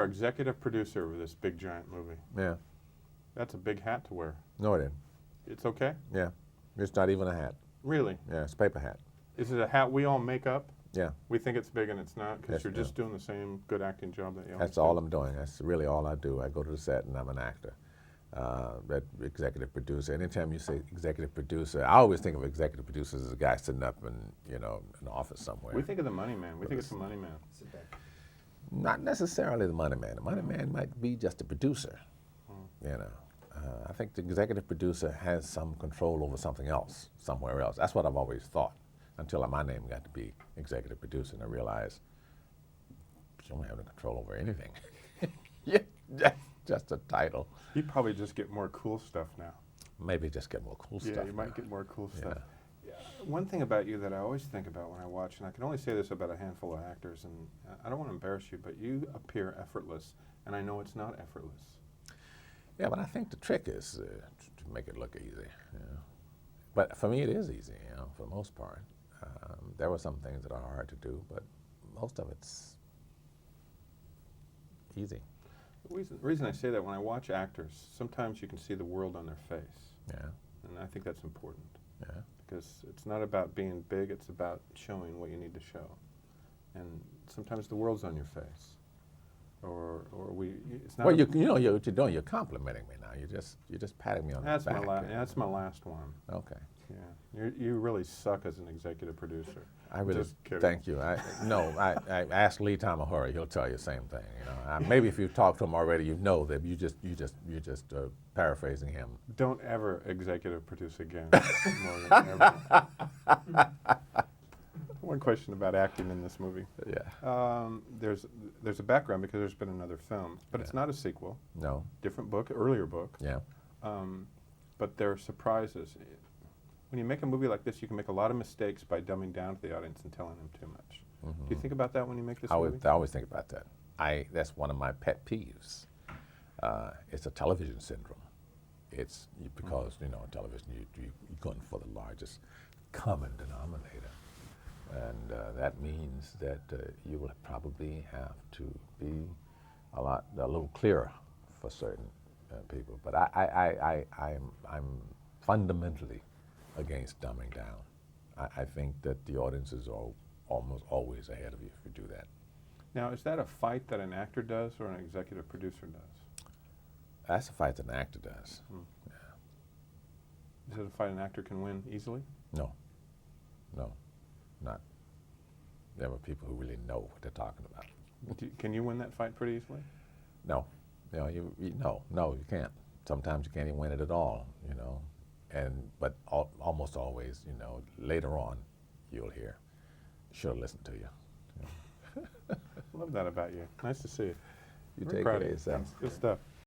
executive producer of this big giant movie. Yeah. That's a big hat to wear. No, it isn't. It's okay? Yeah. It's not even a hat. Really? Yeah, it's a paper hat. Is it a hat we all make up? Yeah. We think it's big and it's not because Yes, you're no. just doing the same good acting job that you always That's all I'm doing. That's really all I do. I go to the set and I'm an actor. That executive producer. Anytime you say executive producer, I always think of executive producers as a guy sitting up in, you know, an office somewhere. We think of the money man. We think it's the money man. Not necessarily the money man. The money man might be just a producer. You know, I think the executive producer has some control over something else, somewhere else. That's what I've always thought until my name got to be executive producer, and I realized you don't have any control over anything. Yeah, just a title. You probably just get more cool stuff now. Maybe just get more cool stuff. Yeah, you might now. get more cool Yeah. stuff. Yeah. One thing about you that I always think about when I watch, and I can only say this about a handful of actors, and I don't want to embarrass you, but you appear effortless, and I know it's not effortless. Yeah, but I think the trick is to make it look easy. You know? But for me, it is easy, you know, for the most part. There were some things that are hard to do, but most of it's easy. The reason I say that, when I watch actors, sometimes you can see the world on their face. Yeah, And I think that's important. yeah. Because it's not about being big, it's about showing what you need to show. And sometimes the world's on your face. It's not. Well, you know what you're doing. You're complimenting me now. You're just patting me on That's the back. that's my last one. Okay. Yeah, you really suck as an executive producer. I really Just kidding. thank you. I asked Lee Tamahori. He'll tell you the same thing. You know, maybe if you've talked to him already, you know that you're just paraphrasing him. Don't ever executive produce again, Morgan. Ever. One question about acting in this movie. Yeah. There's a background because there's been another film, but it's not a sequel. No. Different book, earlier book. Yeah. But there are surprises. When you make a movie like this, you can make a lot of mistakes by dumbing down to the audience and telling them too much. Mm-hmm. Do you think about that when you make this I movie? always think about that. That's one of my pet peeves. It's a television syndrome. It's because you know, on television you're going for the largest common denominator, and that means that you will probably have to be a little clearer for certain people. But I'm fundamentally against dumbing down. I think that the audiences are almost always ahead of you if you do that. Now, is that a fight that an actor does or an executive producer does? That's a fight that an actor does. Yeah. Is it a fight an actor can win easily? No, not. There are people who really know what they're talking about. Can you win that fight pretty easily? No, you know, no, you can't. Sometimes you can't even win it at all, you know. But almost always, you know, later on, you'll hear, should have listened to you. Love that about you. Nice to see you. You Very take proud care of of yourself. Good stuff.